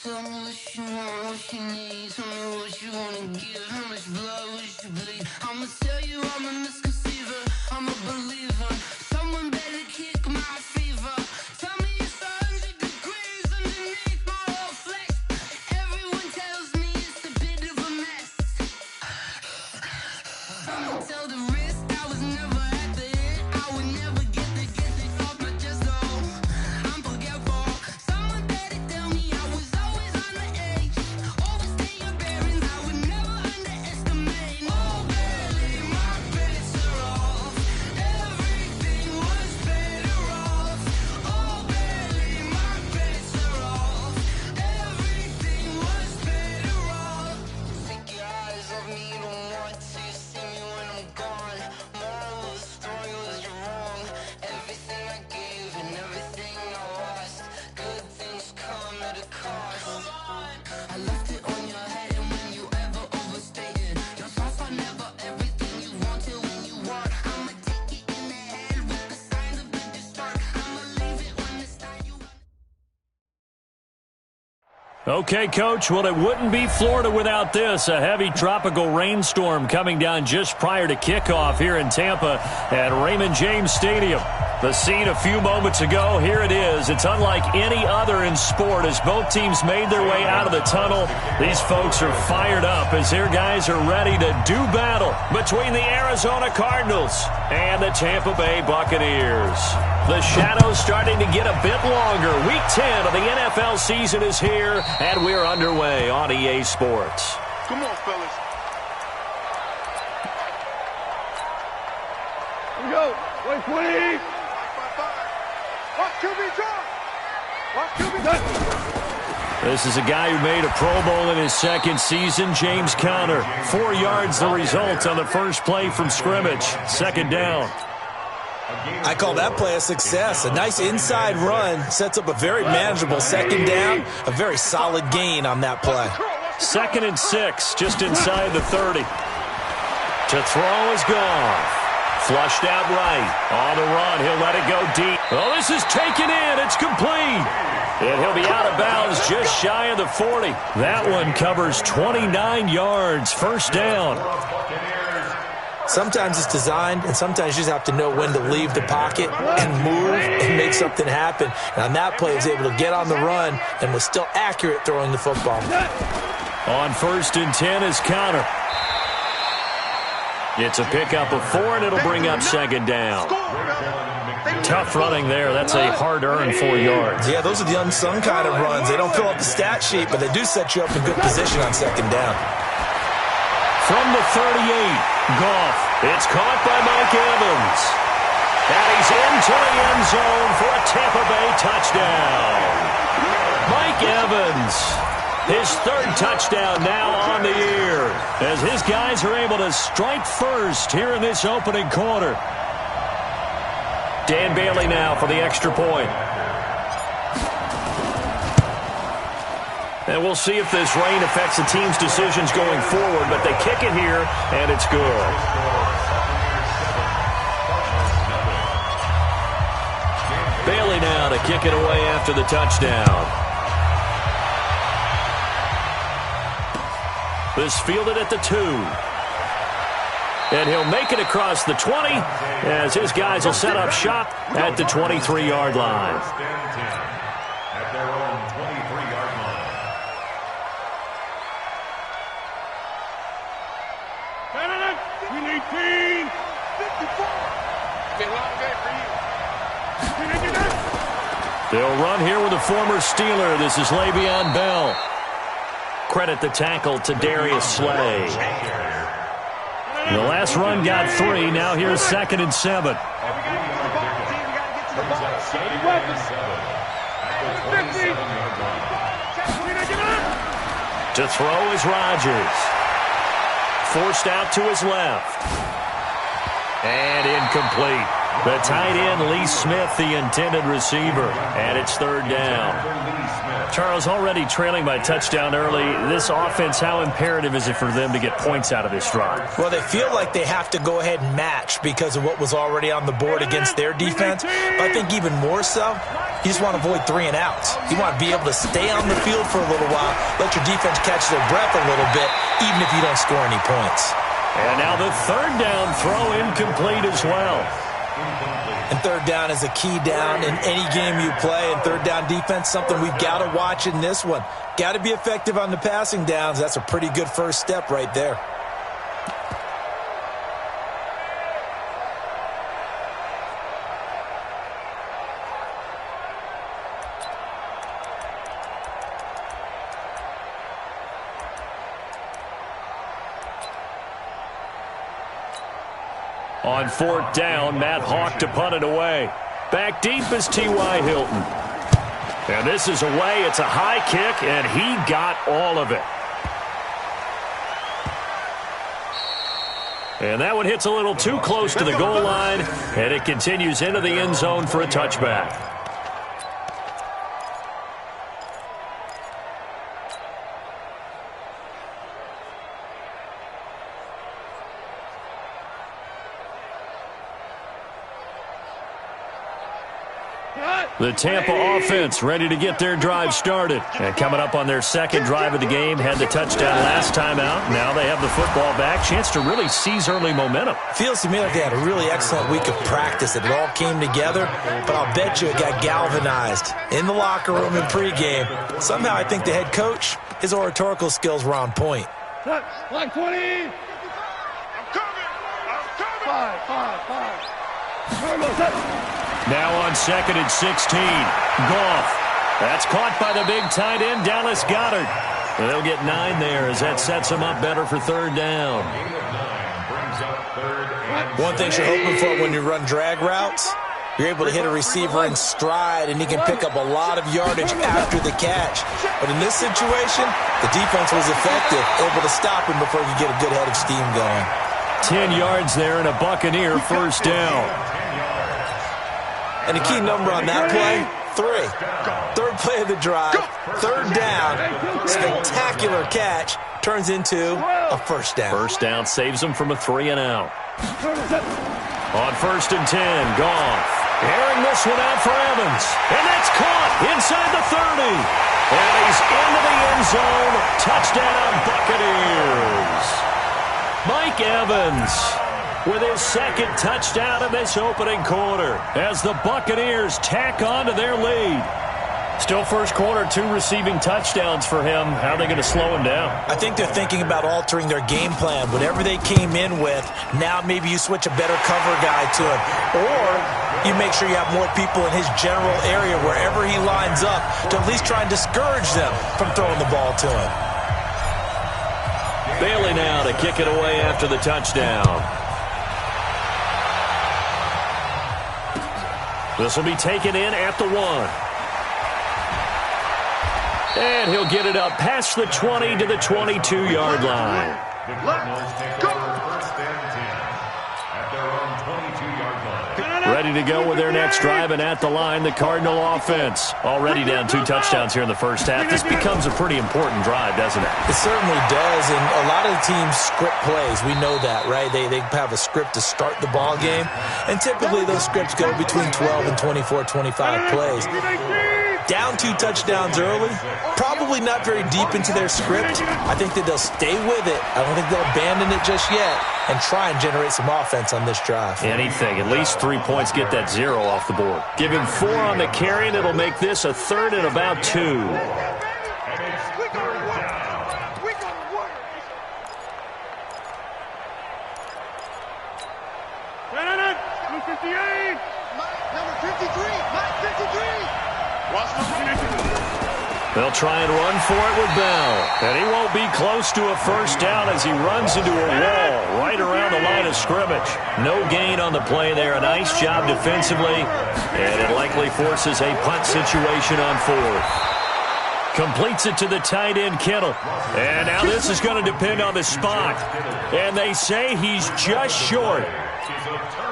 Tell me what you want, what you need. Tell me what you wanna give. How much blood would you bleed? I'ma tell you I'm a misconceiver. I'm a believer. Someone better kick my fever. Tell me it's 100 degrees underneath my whole flesh. Everyone tells me it's a bit of a mess. I'ma tell the wrist I was never at the end. I would never get this off my chest though. I'm forgetful. Someone better tell me I was always on the edge. Overstay your bearings, I would never underestimate. Oh barely, my bets are off. Everything was better off. Oh barely, my bets are off. Everything was better off. Take your eyes off me, don't want to see me when I'm gone. Moral of the story was you're wrong. Everything I gave and everything I lost. Good things come at a cost. I left it on your head, and when you ever overstay it, your thoughts are never everything you want till when you want. I'ma take it in the head with the signs of the distort. I'ma leave it when it's time you. Okay, Coach, well, it wouldn't be Florida without this. A heavy tropical rainstorm coming down just prior to kickoff here in Tampa at Raymond James Stadium. The scene a few moments ago, here it is. It's unlike any other in sport as both teams made their way out of the tunnel. These folks are fired up as their guys are ready to do battle between the Arizona Cardinals and the Tampa Bay Buccaneers. The shadow's starting to get a bit longer. Week 10 of the NFL season is here, and we're underway on EA Sports. Come on, fellas. Here we go. Wait, please. Watch QB draw. Watch QB draw. This is a guy who made a Pro Bowl in his second season, James Conner. 4 yards the result on the first play from scrimmage. Second down. I call that play a success. A nice inside run sets up a very manageable second down, a very solid gain on that play. 2nd and 6, just inside the 30. To throw is gone. Flushed out right. On the run, he'll let it go deep. Oh, this is taken in. It's complete. And he'll be out of bounds just shy of the 40. That one covers 29 yards. First down. Sometimes it's designed, and sometimes you just have to know when to leave the pocket and move and make something happen. And on that play, he was able to get on the run and was still accurate throwing the football. On 1st and 10 is Conner. It's a pickup of 4, and it'll bring up second down. Tough running there. That's a hard-earned 4 yards. Yeah, those are the unsung kind of runs. They don't fill up the stat sheet, but they do set you up in good position on second down. From the 38, Goff. It's caught by Mike Evans. And he's into the end zone for a Tampa Bay touchdown. Mike Evans, his 3rd touchdown now on the year, as his guys are able to strike first here in this opening quarter. Dan Bailey now for the extra point. And we'll see if this rain affects the team's decisions going forward, but they kick it here, and it's good. Bailey now to kick it away after the touchdown. This fielded at the 2. And he'll make it across the 20 as his guys will set up shop at the 23-yard line. At their own 23-yard line. We need team 54. Been a long day for you. They'll run here with a former Steeler. This is Le'Veon Bell. Credit the tackle to Darius Slay. The last run got 3. Now here's 2nd and 7. To throw is Rodgers. Forced out to his left. And incomplete. The tight end, Lee Smith, the intended receiver. And it's 3rd down. Charles, already trailing by touchdown early. This offense, how imperative is it for them to get points out of this drive? Well, they feel like they have to go ahead and match because of what was already on the board against their defense. But I think even more so, You just want to avoid 3 and outs. You want to be able to stay on the field for a little while, let your defense catch their breath a little bit, even if you don't score any points. And now the third down throw incomplete as well. And third down is a key down in any game you play. And third down defense, something we've got to watch in this one. Got to be effective on the passing downs. That's a pretty good first step right there. On fourth down, Matt Hawk to punt it away. Back deep is T.Y. Hilton. And this is away. It's a high kick, and he got all of it. And that one hits a little too close to the goal line, and it continues into the end zone for a touchback. The Tampa offense ready to get their drive started. And coming up on their second drive of the game, had the touchdown last time out. Now they have the football back. Chance to really seize early momentum. Feels to me like they had a really excellent week of practice. It all came together, but I'll bet you it got galvanized in the locker room in pregame. Somehow I think the head coach, his oratorical skills were on point. Line 20. I'm coming. Five. Now on second and 16, Goff. That's caught by the big tight end, Dallas Goedert. They'll get 9 there as that sets them up better for third down. One thing you're hoping for when you run drag routes, you're able to hit a receiver in stride, and he can pick up a lot of yardage after the catch. But in this situation, the defense was effective, able to stop him before he could get a good head of steam going. 10 yards there and a Buccaneer first down. And the key number on that play, 3. Third play of the drive, third down, spectacular catch, turns into a first down. First down saves them from a 3 and out. On first and 10, Goff. Airing this one out for Evans. And that's caught inside the 30. And he's into the end zone. Touchdown, Buccaneers. Mike Evans with his second touchdown in this opening quarter as the Buccaneers tack on to their lead. Still first quarter, 2 receiving touchdowns for him. How are they going to slow him down? I think they're thinking about altering their game plan. Whatever they came in with, now maybe you switch a better cover guy to him. Or you make sure you have more people in his general area wherever he lines up to at least try and discourage them from throwing the ball to him. Bailey now to kick it away after the touchdown. This will be taken in at the 1. And he'll get it up past the 20 to the 22-yard line. The Cardinals take over first and 10 at their own 22-yard line. Ready to go with their next drive, and at the line, the Cardinal offense. Already down 2 touchdowns here in the first half. This becomes a pretty important drive, doesn't it? It certainly does, and a lot of the teams script plays. We know that, right? They have a script to start the ball game, and typically those scripts go between 12 and 24, 25 plays. Down 2 touchdowns early, probably not very deep into their script. I think that they'll stay with it. I don't think they'll abandon it just yet and try and generate some offense on this drive. Anything, at least 3 points, get that 0 off the board. Give him 4 on the carry, and it'll make this a third and about 2. Number 53, Mike 53. They'll try and run for it with Bell. And he won't be close to a first down as he runs into a wall right around the line of scrimmage. No gain on the play there. A nice job defensively. And it likely forces a punt situation on 4th. Completes it to the tight end, Kittle. And now this is going to depend on the spot. And they say he's just short.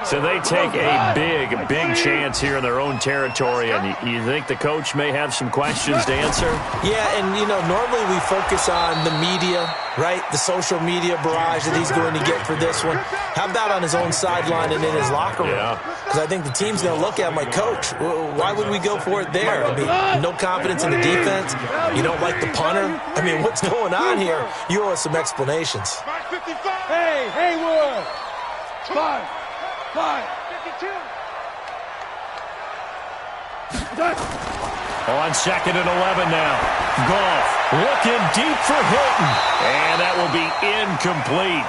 So they take a big chance here in their own territory, and you think the coach may have some questions to answer? Yeah, and, normally we focus on the media, right? The social media barrage that he's going to get for this one. How about on his own sideline and in his locker room? Because I think the team's going to look at him like, Coach, why would we go for it there? I mean, no confidence in the defense. You don't like the punter. I mean, what's going on here? You owe us some explanations. Hey, Haywood! 52. On 2nd and 11 now. Goff looking deep for Hilton. And that will be incomplete.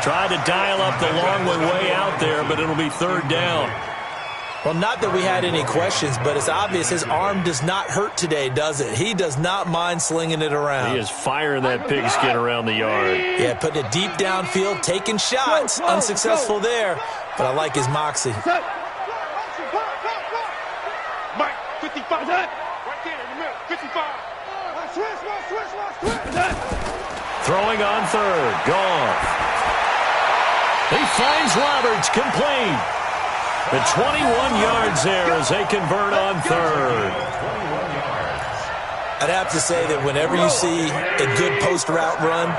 Tried to dial up the long way out there, but it'll be 3rd down. Well, not that we had any questions, but it's obvious his arm does not hurt today, does it? He does not mind slinging it around. He is firing that pigskin around the yard. Yeah, putting it deep downfield, taking shots. Unsuccessful there, but I like his moxie. Mike, 55. Right there in the middle. 55. Switch. Throwing on 3rd. Goff. He finds Roberts, complete. The 21 yards there as they convert on 3rd. I'd have to say that whenever you see a good post route run,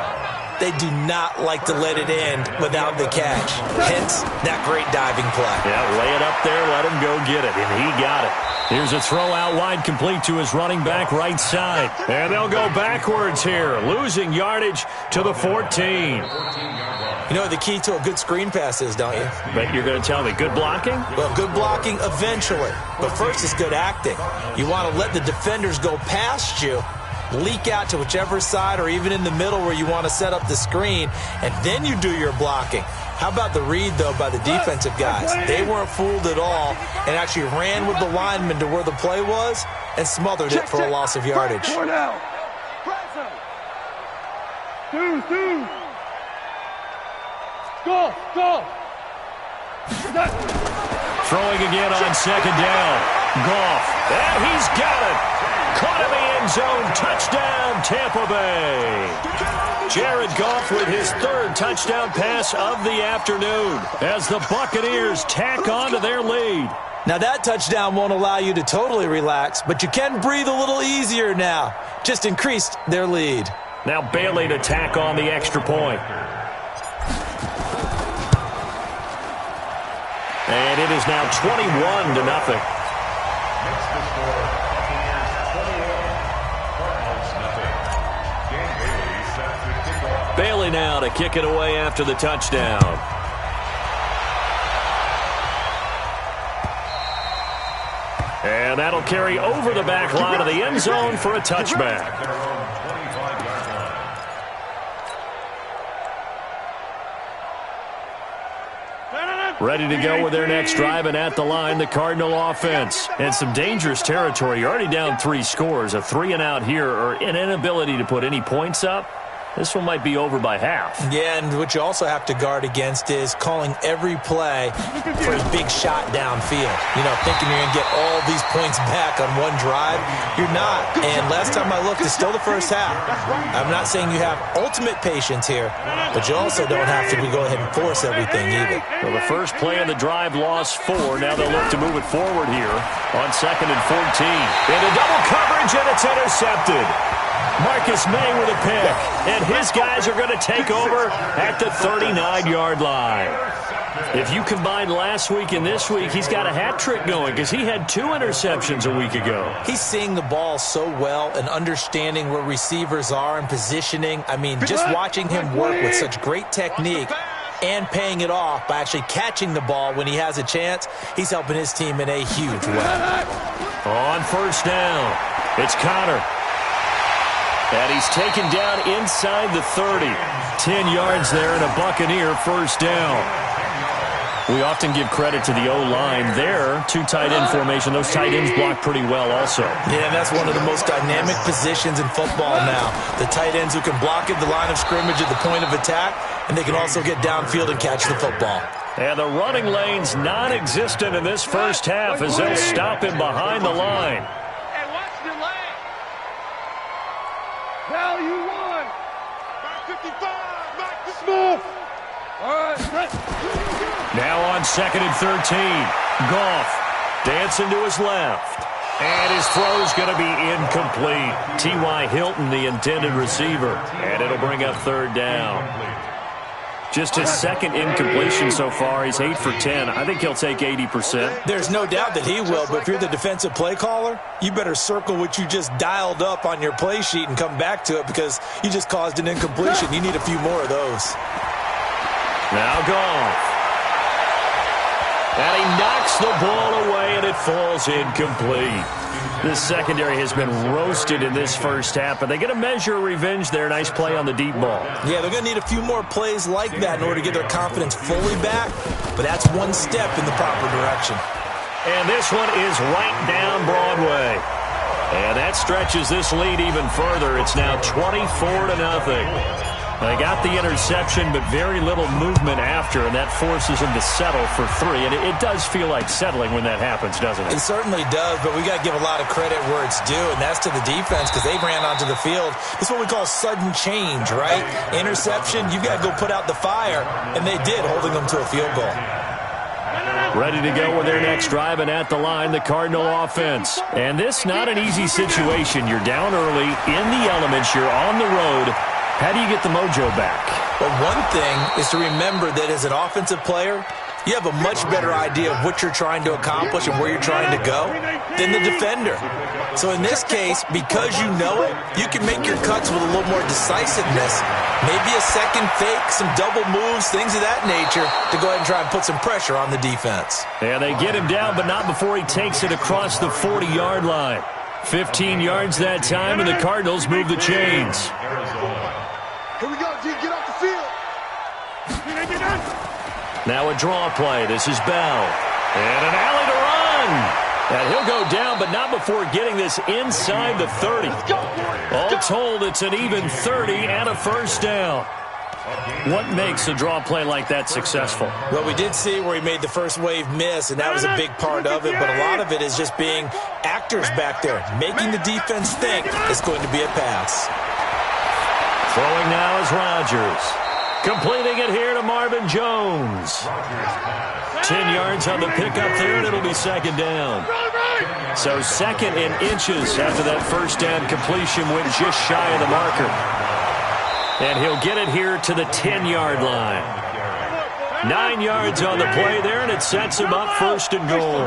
they do not like to let it end without the catch. Hence, that great diving play. Yeah, lay it up there, let him go get it, and he got it. Here's a throw out wide, complete to his running back right side. And they'll go backwards here, losing yardage to the 14. You know what the key to a good screen pass is, don't you? But you're going to tell me good blocking? Well, good blocking eventually. But first is good acting. You want to let the defenders go past you, leak out to whichever side or even in the middle where you want to set up the screen, and then you do your blocking. How about the read, though, by the defensive guys? They weren't fooled at all and actually ran with the lineman to where the play was and smothered it for a loss of yardage. Go! Throwing again on 2nd down. Goff. And he's got it. Caught in the end zone. Touchdown, Tampa Bay. Jared Goff with his 3rd touchdown pass of the afternoon as the Buccaneers tack on to their lead. Now, that touchdown won't allow you to totally relax, but you can breathe a little easier now. Just increased their lead. Now Bailey to tack on the extra point. And it is now 21-0. Bailey now to kick it away after the touchdown. And that'll carry over the back line of the end zone for a touchback. Ready to go with their next drive, and at the line, the Cardinal offense. And some dangerous territory. You're already down 3 scores. A 3-and-out here, or an inability to put any points up. This one might be over by half. Yeah, and what you also have to guard against is calling every play for a big shot downfield. You know, thinking you're going to get all these points back on one drive. You're not. And last time I looked, it's still the first half. I'm not saying you have ultimate patience here, but you also don't have to go ahead and force everything either. Well, the first play of the drive lost 4. Now they'll look to move it forward here on 2nd and 14. Into double coverage, and it's intercepted. Marcus May with a pick, and his guys are going to take over at the 39-yard line. If you combine last week and this week, he's got a hat trick going because he had 2 interceptions a week ago. He's seeing the ball so well and understanding where receivers are and positioning. I mean, just watching him work with such great technique and paying it off by actually catching the ball when he has a chance, he's helping his team in a huge way. On 1st down, it's Connor. And he's taken down inside the 30. 10 yards there and a Buccaneer 1st down. We often give credit to the O-line there. 2 tight end formation. Those tight ends block pretty well also. Yeah, and that's one of the most dynamic positions in football now. The tight ends who can block at the line of scrimmage at the point of attack, and they can also get downfield and catch the football. And the running lane's non-existent in this first half as they'll stop him behind the line. Value 1. 55. Smith. Now on 2nd and 13. Goff dancing to his left. And his throw's going to be incomplete. T.Y. Hilton, the intended receiver. And it'll bring up 3rd down. Just his 2nd incompletion so far. He's 8 for 10. I think he'll take 80%. There's no doubt that he will, but if you're the defensive play caller, you better circle what you just dialed up on your play sheet and come back to it because you just caused an incompletion. You need a few more of those. Now Goff. And he knocks the ball away, and it falls incomplete. This secondary has been roasted in this first half, but they get a measure of revenge there. Nice play on the deep ball. Yeah, they're going to need a few more plays like that in order to get their confidence fully back, but that's one step in the proper direction. And this one is right down Broadway. And that stretches this lead even further. It's now 24-0. They got the interception, but very little movement after, and that forces them to settle for 3. And it does feel like settling when that happens, doesn't it? It certainly does, but we got to give a lot of credit where it's due, and that's to the defense because they ran onto the field. It's what we call sudden change, right? Interception, you've got to go put out the fire, and they did, holding them to a field goal. Ready to go with their next drive, and at the line, the Cardinal offense. And this not an easy situation. You're down early, in the elements, you're on the road. How do you get the mojo back? Well, one thing is to remember that as an offensive player, you have a much better idea of what you're trying to accomplish and where you're trying to go than the defender. So in this case, because you know it, you can make your cuts with a little more decisiveness. Maybe a second fake, some double moves, things of that nature to go ahead and try and put some pressure on the defense. Yeah, they get him down, but not before he takes it across the 40-yard line. 15 yards that time, and the Cardinals move the chains. Here we go, G. Get off the field. Now a draw play. This is Bell. And an alley to run. And he'll go down, but not before getting this inside the 30. All told, it's an even 30 and a first down. What makes a draw play like that successful? Well, we did see where he made the first wave miss, and that was a big part of it, but a lot of it is just being actors back there, making the defense think it's going to be a pass. Throwing now is Rodgers. Completing it here to Marvin Jones. 10 yards on the pickup there, and it'll be 2nd down. So 2nd in inches after that first down completion went just shy of the marker. And he'll get it here to the 10-yard line. 9 yards on the play there, and it sets him up 1st and goal.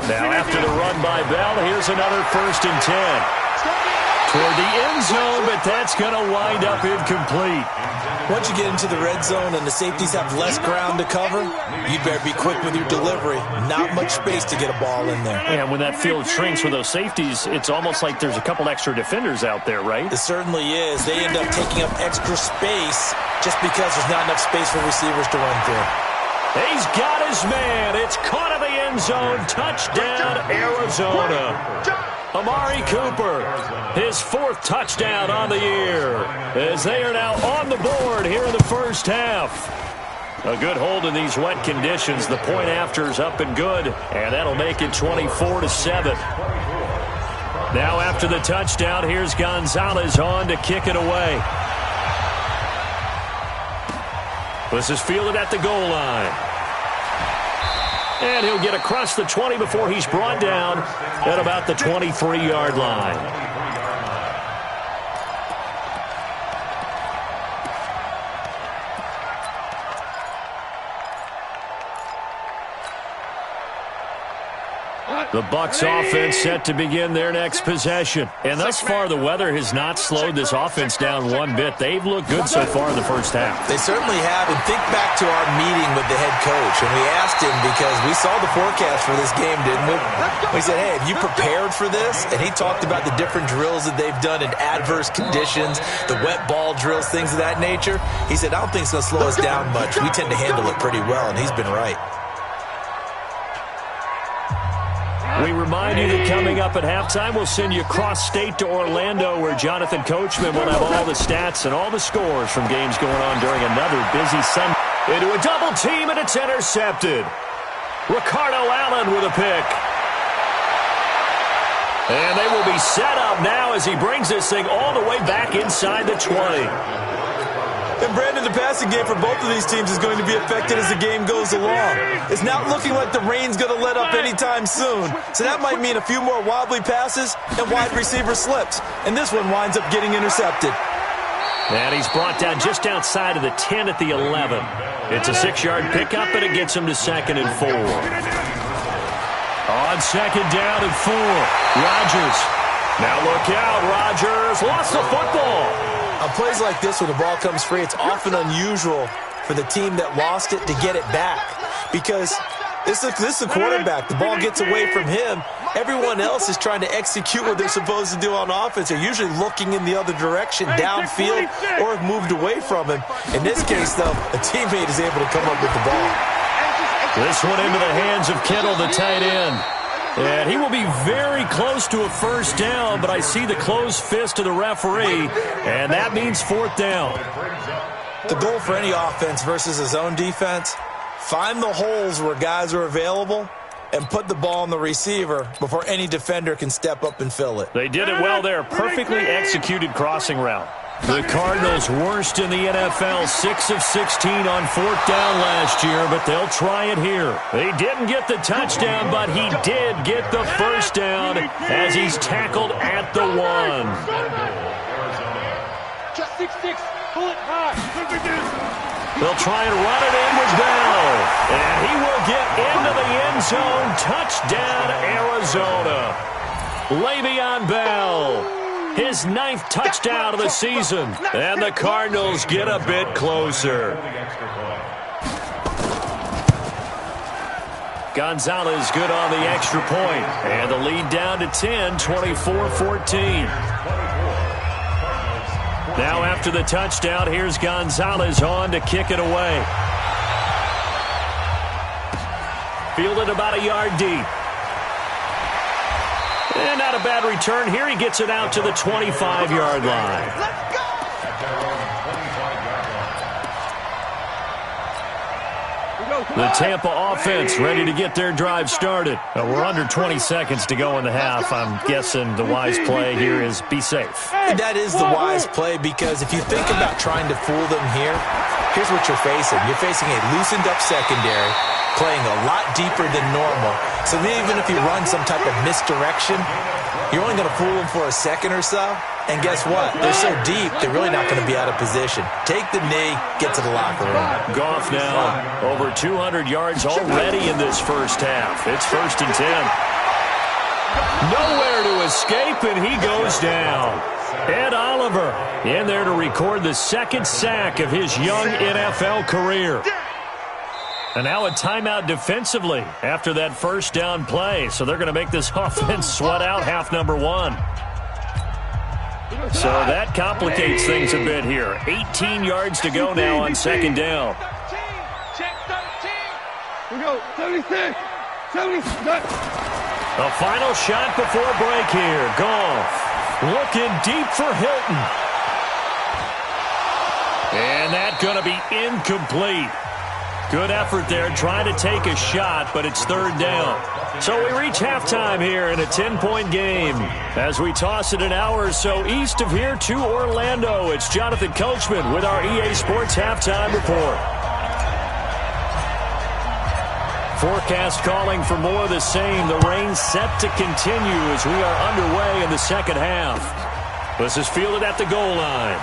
Now after the run by Bell, here's another 1st and 10. Toward the end zone, but that's going to wind up incomplete. Once you get into the red zone and the safeties have less ground to cover, you'd better be quick with your delivery. Not much space to get a ball in there. And when that field shrinks with those safeties, it's almost like there's a couple extra defenders out there, right? It certainly is. They end up taking up extra space just because there's not enough space for receivers to run through. He's got his man. It's caught in the end zone. Touchdown, Arizona. Amari Cooper, his 4th touchdown on the year, as they are now on the board here in the first half. A good hold in these wet conditions. The point after is up and good, and that'll make it 24-7. Now after the touchdown, here's Gonzalez on to kick it away. This is fielded at the goal line. And he'll get across the 20 before he's brought down at about the 23-yard line. The Bucs offense set to begin their next possession. And thus far, the weather has not slowed this offense down one bit. They've looked good so far in the first half. They certainly have. And think back to our meeting with the head coach. And we asked him because we saw the forecast for this game, didn't we? We said, hey, have you prepared for this? And he talked about the different drills that they've done in adverse conditions, the wet ball drills, things of that nature. He said, I don't think it's going to slow us down much. We tend to handle it pretty well, and he's been right. We remind you that coming up at halftime, we'll send you cross-state to Orlando, where Jonathan Coachman will have all the stats and all the scores from games going on during another busy Sunday. Into a double team, and it's intercepted. Ricardo Allen with a pick. And they will be set up now as he brings this thing all the way back inside the 20. And Brandon, the passing game for both of these teams is going to be affected as the game goes along. It's not looking like the rain's going to let up anytime soon. So that might mean a few more wobbly passes and wide receiver slips. And this one winds up getting intercepted. And he's brought down just outside of the 10 at the 11. It's a 6-yard pickup, and it gets him to 2nd and 4. On 2nd down and 4, Rodgers. Now look out, Rodgers lost the football. On plays like this, when the ball comes free, it's often unusual for the team that lost it to get it back. Because this is the quarterback. The ball gets away from him. Everyone else is trying to execute what they're supposed to do on offense. They're usually looking in the other direction, downfield, or have moved away from him. In this case, though, a teammate is able to come up with the ball. This one into the hands of Kittle, the tight end. And he will be very close to a first down, but I see the closed fist of the referee, and that means 4th down. The goal for any offense versus his own defense, find the holes where guys are available and put the ball on the receiver before any defender can step up and fill it. They did it well there. Perfectly executed crossing route. The Cardinals worst in the NFL, 6 of 16 on 4th down last year, but they'll try it here. They didn't get the touchdown, but he did get the first down as he's tackled at the 1. Just 6-6. Pull it high. They'll try and run it in with Bell, and he will get into the end zone. Touchdown, Arizona. Le'Veon Bell. His 9th touchdown of the season. And the Cardinals get a bit closer. Gonzalez good on the extra point. And the lead down to 10, 24-14. Now after the touchdown, here's Gonzalez on to kick it away. Fielded about a yard deep. And not a bad return here. He gets it out to the 25-yard line. Let's go! The Tampa offense ready to get their drive started. We're under 20 seconds to go in the half. I'm guessing the wise play here is be safe. That is the wise play, because if you think about trying to fool them here, here's what you're facing. You're facing a loosened up secondary, playing a lot deeper than normal. So even if you run some type of misdirection, you're only going to fool them for a second or so. And guess what? They're so deep, they're really not going to be out of position. Take the knee, get to the locker room. Goff now over 200 yards already in this first half. It's 1st and 10. Nowhere to escape, and he goes down. Ed Oliver in there to record the 2nd sack of his young NFL career. And now a timeout defensively after that first down play. So they're going to make this offense sweat out half number 1. So that complicates things a bit here. 18 yards to go now on 2nd down. Check 13. We go. 76. 76. A final shot before break here. Goff looking deep for Hilton. And that's going to be incomplete. Good effort there, trying to take a shot, but it's 3rd down. So we reach halftime here in a 10-point game. As we toss it an hour or so east of here to Orlando, it's Jonathan Coachman with our EA Sports Halftime Report. Forecast calling for more of the same. The rain set to continue as we are underway in the second half. This is fielded at the goal line.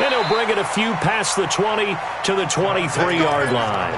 And he'll bring it a few past the 20 to the 23-yard line.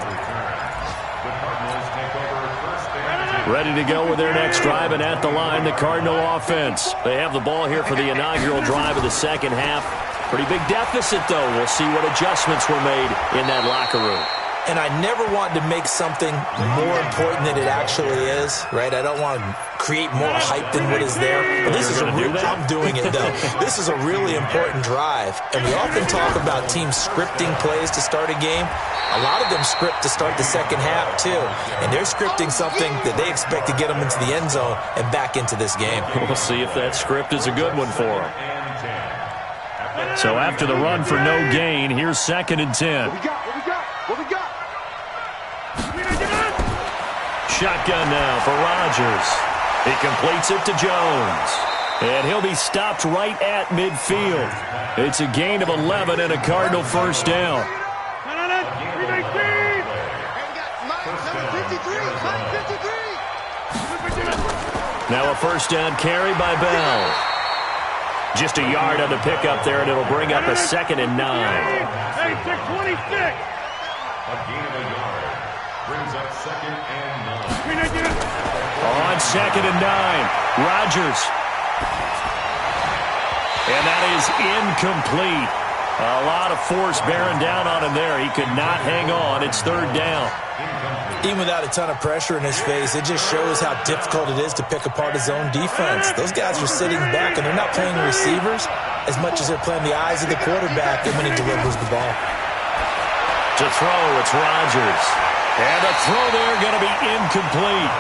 Ready to go with their next drive, and at the line, the Cardinal offense. They have the ball here for the inaugural drive of the second half. Pretty big deficit, though. We'll see what adjustments were made in that locker room. And I never want to make something more important than it actually is, right? I don't want to create more hype than what is there. But this is I'm doing it, though. This is a really important drive. And we often talk about teams scripting plays to start a game. A lot of them script to start the second half, too. And they're scripting something that they expect to get them into the end zone and back into this game. We'll see if that script is a good one for them. So after the run for no gain, here's 2nd and 10. What we got? Shotgun now for Rodgers. He completes it to Jones. And he'll be stopped right at midfield. It's a gain of 11 and a Cardinal first down. Now a first down carry by Bell. Just a yard on the pickup there, and it'll bring up a 2nd and 9. Hey, 626. A gain of a yard brings up 2nd and 9. On 2nd and 9, Rodgers. And that is incomplete. A lot of force bearing down on him there. He could not hang on. It's 3rd down. Even without a ton of pressure in his face, it just shows how difficult it is to pick apart his own defense. Those guys are sitting back, and they're not playing receivers as much as they're playing the eyes of the quarterback when he delivers the ball. To throw, it's Rodgers. And the throw there going to be incomplete.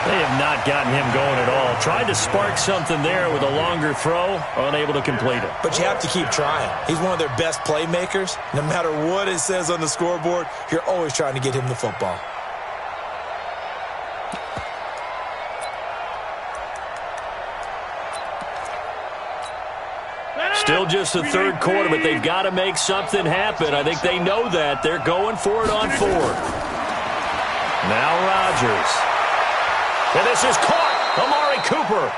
They have not gotten him going at all. Tried to spark something there with a longer throw, unable to complete it. But you have to keep trying. He's one of their best playmakers. No matter what it says on the scoreboard, you're always trying to get him the football. Still just the 3rd quarter, but they've got to make something happen. I think they know that. They're going for it on 4th. Now Rodgers. And this is caught. Amari Cooper.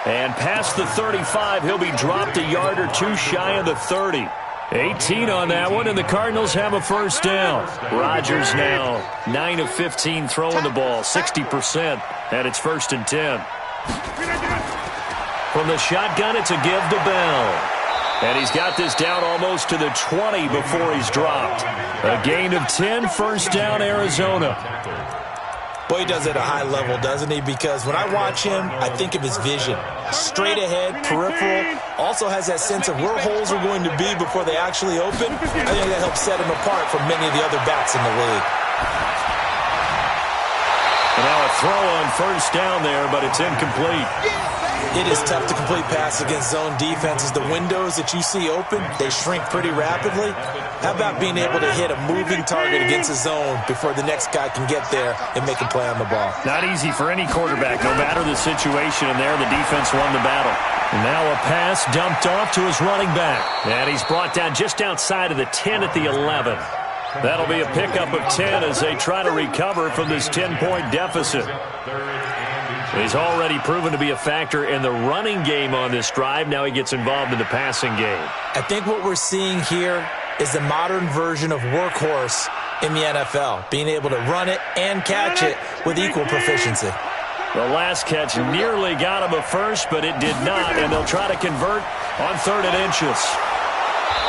And past the 35, he'll be dropped a yard or 2 shy of the 30. 18 on that one, and the Cardinals have a first down. Rodgers now 9 of 15 throwing the ball, 60%, and it's 1st and 10. From the shotgun, it's a give to Bell. And he's got this down almost to the 20 before he's dropped. A gain of 10, 1st down, Arizona. Boy, he does it at a high level, doesn't he? Because when I watch him, I think of his vision. Straight ahead, peripheral, also has that sense of where holes are going to be before they actually open. I think that helps set him apart from many of the other backs in the league. And now a throw on 1st down there, but it's incomplete. It is tough to complete passes against zone defenses. The windows that you see open, they shrink pretty rapidly. How about being able to hit a moving target against a zone before the next guy can get there and make a play on the ball? Not easy for any quarterback, no matter the situation, and there the defense won the battle. And now a pass dumped off to his running back. And he's brought down just outside of the 10 at the 11. That'll be a pickup of 10 as they try to recover from this 10-point deficit. He's already proven to be a factor in the running game on this drive. Now he gets involved in the passing game. I think what we're seeing here is the modern version of workhorse in the NFL, being able to run it and catch it with equal proficiency. The last catch nearly got him a first, but it did not, and they'll try to convert on 3rd and inches.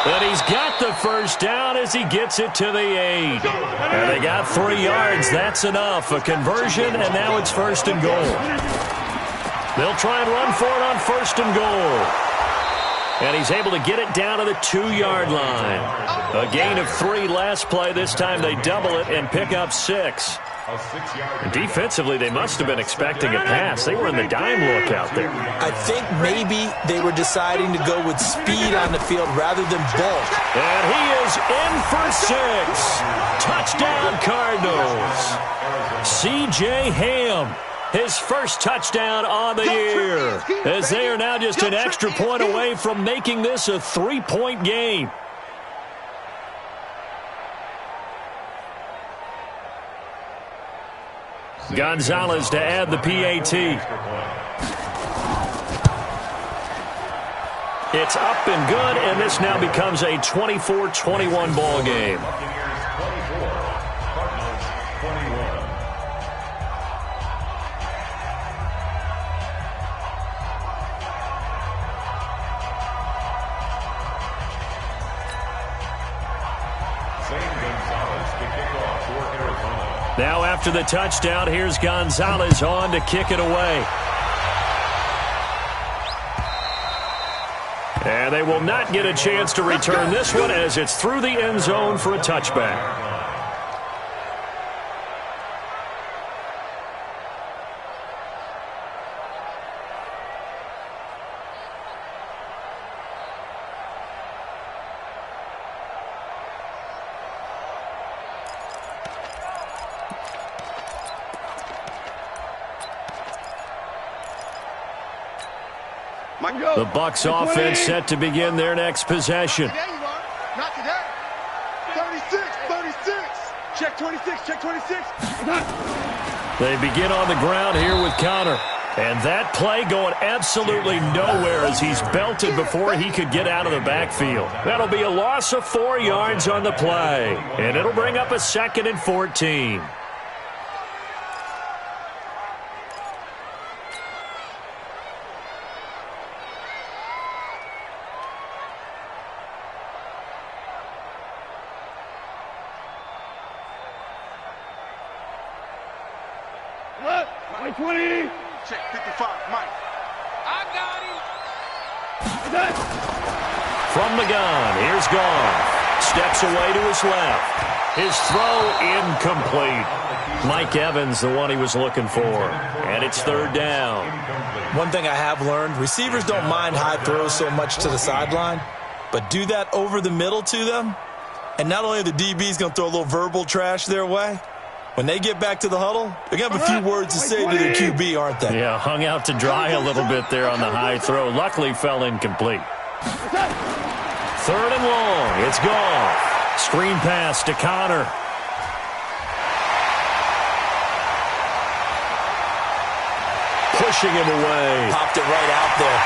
But he's got the first down as he gets it to the 8. And they got 3 yards. That's enough. A conversion, and now it's 1st and goal. They'll try and run for it on 1st and goal. And he's able to get it down to the 2-yard line. A gain of 3 last play. This time they double it and pick up 6. Defensively, they must have been expecting a pass. They were in the dime look out there. I think maybe they were deciding to go with speed on the field rather than bulk. And he is in for 6. Touchdown, Cardinals. C.J. Ham, his first touchdown on the year, as they are now just an extra point away from making this a 3-point game. Gonzalez to add the PAT. It's up and good, and this now becomes a 24-21 ball game. Now after the touchdown, here's Gonzalez on to kick it away. And they will not get a chance to return this one as it's through the end zone for a touchback. The Bucs offense set to begin their next possession. There you are. Not today. 36. Check 26, check 26. They begin on the ground here with Connor. And that play going absolutely nowhere as he's belted before he could get out of the backfield. That'll be a loss of 4 yards on the play. And it'll bring up a 2nd and 14. Mike 20. Check 55, Mike. I got him. From the gun, here's Goff. Steps away to his left. His throw incomplete. Mike Evans, the one he was looking for. And it's 3rd down. One thing I have learned, receivers don't mind high throws so much to the sideline, but do that over the middle to them, and not only are the DBs going to throw a little verbal trash their way, when they get back to the huddle, they're going to have a few words to say to their QB, aren't they? Yeah, hung out to dry a little bit there on the high throw. Luckily fell incomplete. 3rd and long. It's Goff. Screen pass to Connor. Pushing him away. Popped it right out there.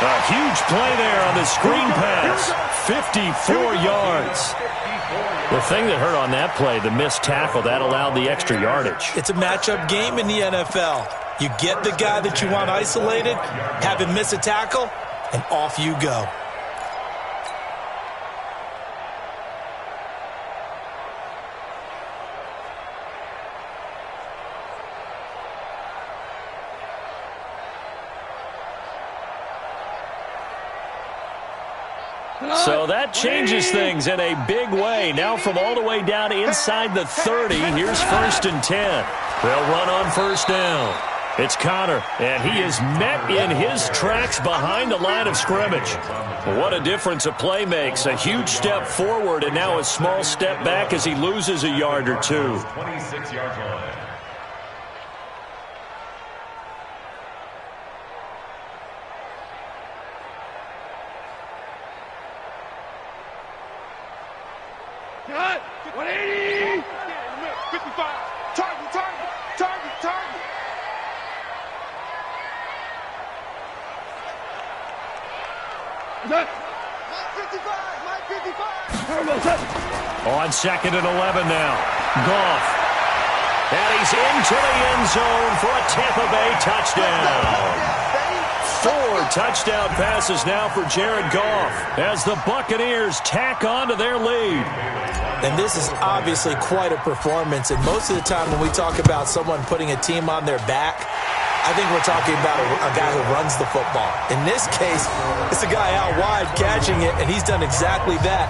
A huge play there on the screen pass. 54 yards. The thing that hurt on that play, the missed tackle, that allowed the extra yardage. It's a matchup game in the NFL. You get the guy that you want isolated, have him miss a tackle, and off you go. So that changes things in a big way. Now from all the way down inside the 30, here's 1st and 10. They'll run on 1st down. It's Connor, and he is met in his tracks behind the line of scrimmage. What a difference a play makes. A huge step forward and now a small step back as he loses a yard or two. 26-yard line. Cut. 180. 55. Target. Mike 55. On 2nd and 11 now. Goff. And he's into the end zone for a Tampa Bay touchdown. 4 touchdown passes now for Jared Goff as the Buccaneers tack on to their lead. And this is obviously quite a performance. And most of the time when we talk about someone putting a team on their back, I think we're talking about a guy who runs the football. In this case, it's a guy out wide catching it, and he's done exactly that,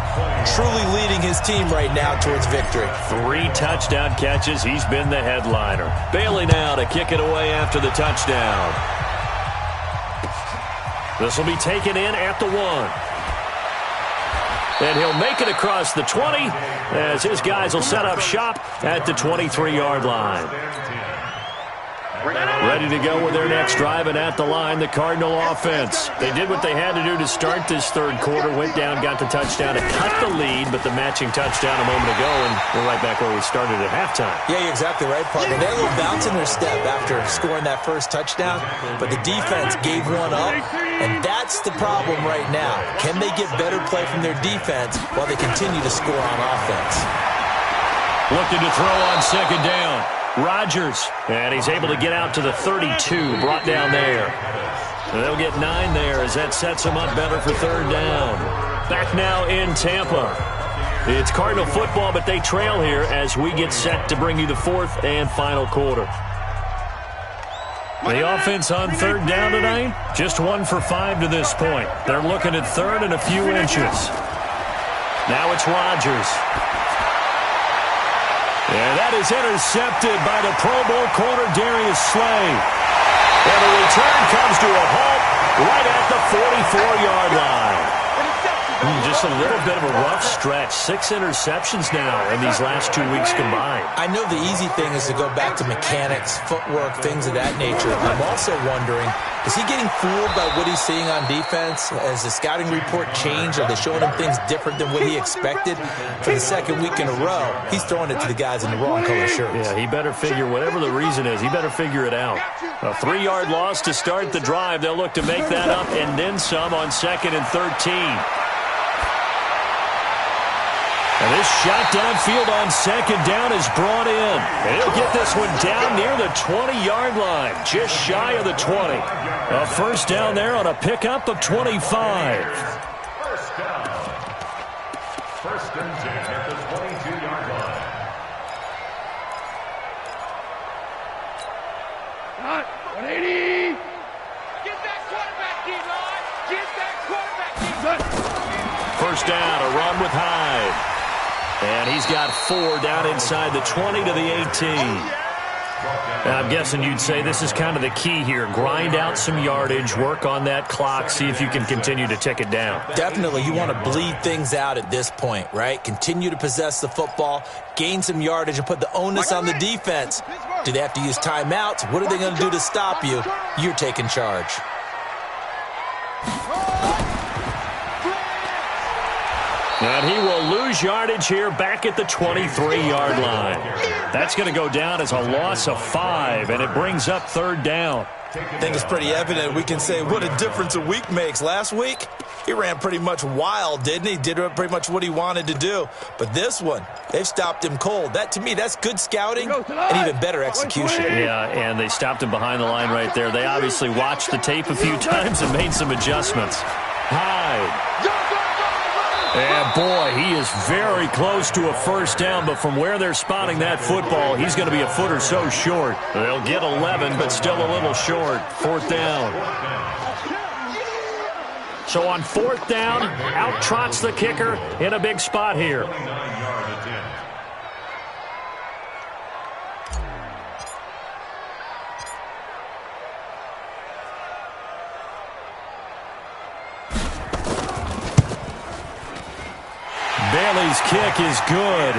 truly leading his team right now towards victory. 3 touchdown catches. He's been the headliner. Bailey now to kick it away after the touchdown. This will be taken in at the 1. And he'll make it across the 20 as his guys will set up shop at the 23-yard line. Ready to go with their next drive, and at the line, the Cardinal offense. They did what they had to do to start this 3rd quarter, went down, got the touchdown to cut the lead, but the matching touchdown a moment ago, and we're right back where we started at halftime. Yeah, you're exactly right, partner. They had a little bounce in their step after scoring that first touchdown, but the defense gave one up, and that's the problem right now. Can they get better play from their defense while they continue to score on offense? Looking to throw on 2nd down. Rodgers, and he's able to get out to the 32, brought down there. And they'll get 9 there as that sets him up better for 3rd down. Back now in Tampa. It's Cardinal football, but they trail here as we get set to bring you the 4th and final quarter. The offense on 3rd down tonight, just 1 for 5 to this point. They're looking at 3rd and a few inches. Now it's Rodgers. And that is intercepted by the Pro Bowl corner, Darius Slay. And the return comes to a halt right at the 44-yard line. Just a little bit of a rough stretch. 6 interceptions now in these last 2 weeks combined. I know the easy thing is to go back to mechanics, footwork, things of that nature. I'm also wondering, is he getting fooled by what he's seeing on defense? Has the scouting report changed? Are they showing him things different than what he expected? For the second week in a row, he's throwing it to the guys in the wrong color shirts. Yeah, he better figure, whatever the reason is, he better figure it out. A 3-yard loss to start the drive. They'll look to make that up and then some on 2nd and 13. And this shot downfield on 2nd down is brought in. And he'll get this one down near the 20-yard line, just shy of the 20. A first down there on a pickup of 25. First down. First and 10 at the 22-yard line. 180. Get that quarterback, D-line. Get that quarterback, D-line. First down, a run with Hyde. And he's got 4 down inside the 20 to the 18. Now, I'm guessing you'd say this is kind of the key here. Grind out some yardage, work on that clock, see if you can continue to tick it down. Definitely, you want to bleed things out at this point, right? Continue to possess the football, gain some yardage, and put the onus on the defense. Do they have to use timeouts? What are they going to do to stop you? You're taking charge. And he will lose yardage here back at the 23-yard line. That's going to go down as a loss of 5, and it brings up 3rd down. I think it's pretty evident. We can say what a difference a week makes. Last week, he ran pretty much wild, didn't he? Did pretty much what he wanted to do. But this one, they've stopped him cold. That, to me, that's good scouting and even better execution. Yeah, and they stopped him behind the line right there. They obviously watched the tape a few times and made some adjustments. Hyde. And, boy, he is very close to a first down, but from where they're spotting that football, he's going to be a foot or so short. They'll get 11, but still a little short. 4th down. So on 4th down, out trots the kicker in a big spot here. 29-yard attempt. Bailey's kick is good,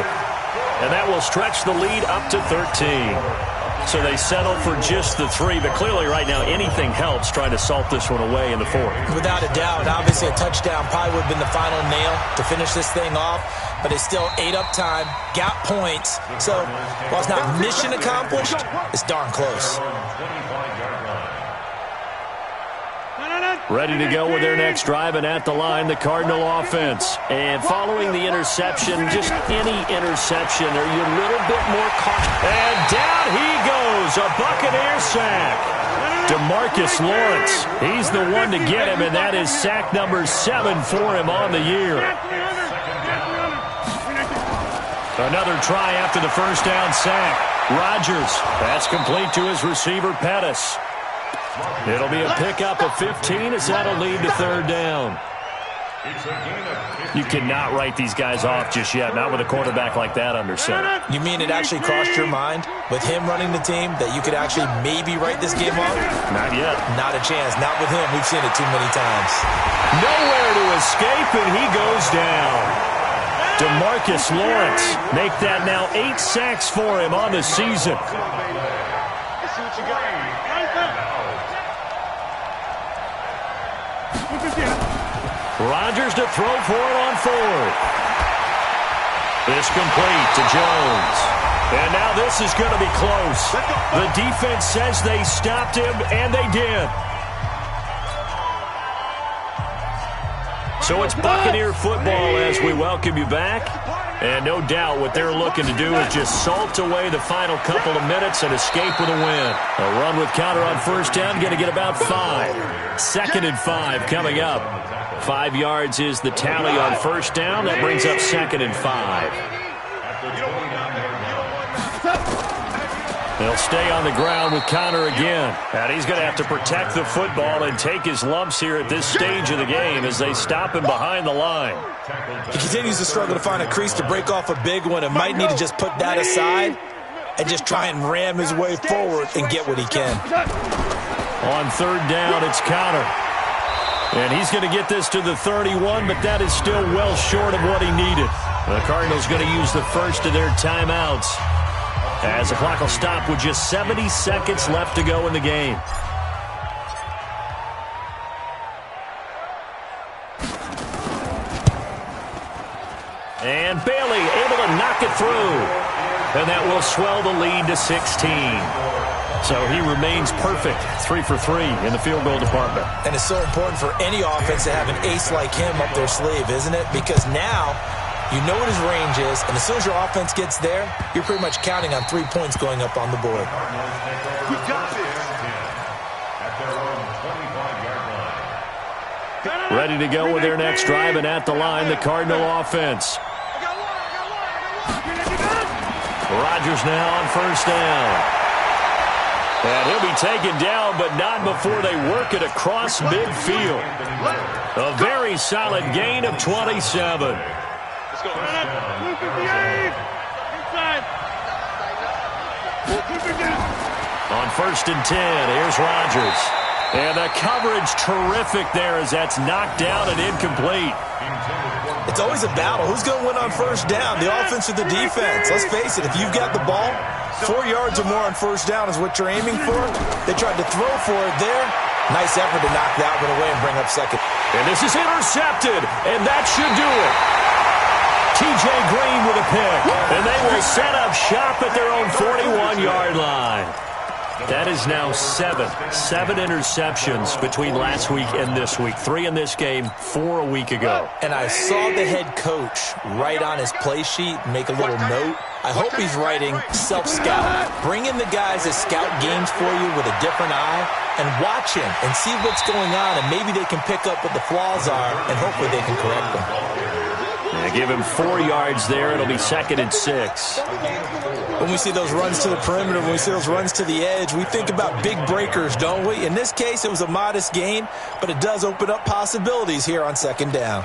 and that will stretch the lead up to 13. So they settle for just the 3, but clearly right now anything helps trying to salt this one away in the 4th. Without a doubt, obviously a touchdown probably would have been the final nail to finish this thing off, but it's still ate up time, got points. So while it's not mission accomplished, it's darn close. Ready to go with their next drive, and at the line, the Cardinal offense. And following the interception, just any interception, are you a little bit more cautious? And down he goes, a Buccaneer sack. DeMarcus Lawrence, he's the one to get him, and that is sack number 7 for him on the year. Another try after the first down sack. Rodgers, that's complete to his receiver, Pettis. It'll be a pickup of 15 as that'll lead to 3rd down. You cannot write these guys off just yet, not with a quarterback like that under center. You mean it actually crossed your mind with him running the team that you could actually maybe write this game off? Not yet. Not a chance. Not with him. We've seen it too many times. Nowhere to escape, and he goes down. DeMarcus Lawrence make that now 8 sacks for him on the season. Rodgers to throw for it on 4th. This complete to Jones. And now this is going to be close. The defense says they stopped him, and they did. So it's Buccaneer football as we welcome you back. And no doubt what they're looking to do is just salt away the final couple of minutes and escape with a win. A run with counter on first down, going to get about 5. 2nd and 5 coming up. 5 yards is the tally on first down. That brings up 2nd and 5. They'll stay on the ground with Connor again. And he's going to have to protect the football and take his lumps here at this stage of the game as they stop him behind the line. He continues to struggle to find a crease to break off a big one and might need to just put that aside and just try and ram his way forward and get what he can. On 3rd down, it's Connor. And he's going to get this to the 31, but that is still well short of what he needed. The Cardinals going to use the first of their timeouts, as the clock will stop with just 70 seconds left to go in the game. And Bailey able to knock it through. And that will swell the lead to 16. So he remains perfect, 3 for 3 in the field goal department. And it's so important for any offense to have an ace like him up their sleeve, isn't it? Because now you know what his range is, and as soon as your offense gets there, you're pretty much counting on 3 points going up on the board. We got this. At their own 25-yard line. Ready to go with their next drive, and at the line, the Cardinal offense. Rodgers now on first down. And he'll be taken down, but not before they work it across midfield. A very solid gain of 27. Let's go. 258. Inside. On first and 10, here's Rodgers. And the coverage terrific there as that's knocked down and incomplete. It's always a battle. Who's going to win on first down, the offense or the defense? Let's face it, if you've got the ball, 4 yards or more on first down is what you're aiming for. They tried to throw for it there. Nice effort to knock that one away and bring up second. And this is intercepted, and that should do it. T.J. Green with a pick, and they will set up shop at their own 41-yard line. That is now 7 interceptions between last week and this week. 3 in this game, 4 a week ago. And I saw the head coach write on his play sheet, make a little note. I hope he's writing self-scout. Bring in the guys that scout games for you with a different eye and watch him and see what's going on, and maybe they can pick up what the flaws are, and hopefully they can correct them. Yeah, give him 4 yards there. It'll be 2nd and 6. When we see those runs to the perimeter, when we see those runs to the edge, we think about big breakers, don't we? In this case, it was a modest gain, but it does open up possibilities here on second down.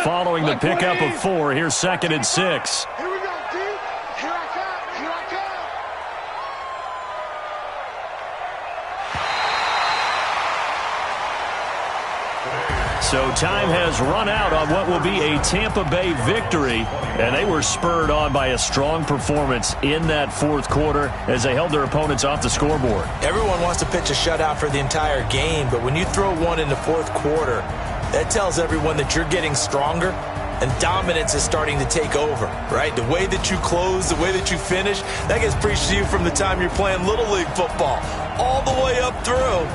Following the pickup of 4, here's 2nd and 6. Here we go, D. Here I come. Here I come. So time has run out on what will be a Tampa Bay victory, and they were spurred on by a strong performance in that fourth quarter as they held their opponents off the scoreboard. Everyone wants to pitch a shutout for the entire game, but when you throw one in the fourth quarter, that tells everyone that you're getting stronger and dominance is starting to take over, right? The way that you close, the way that you finish, that gets preached to you from the time you're playing Little League football all the way up through.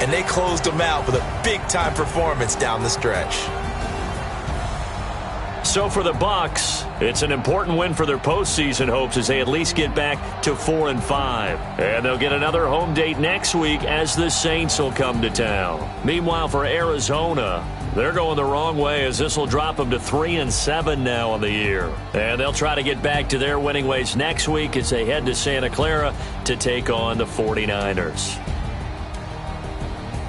And they closed them out with a big-time performance down the stretch. So for the Bucs, it's an important win for their postseason hopes as they at least get back to 4-5. And they'll get another home date next week as the Saints will come to town. Meanwhile, for Arizona, they're going the wrong way as this will drop them to 3-7 now on the year. And they'll try to get back to their winning ways next week as they head to Santa Clara to take on the 49ers.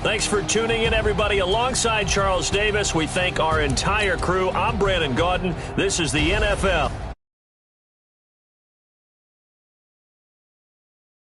Thanks for tuning in, everybody. Alongside Charles Davis, we thank our entire crew. I'm Brandon Gaudin. This is the NFL.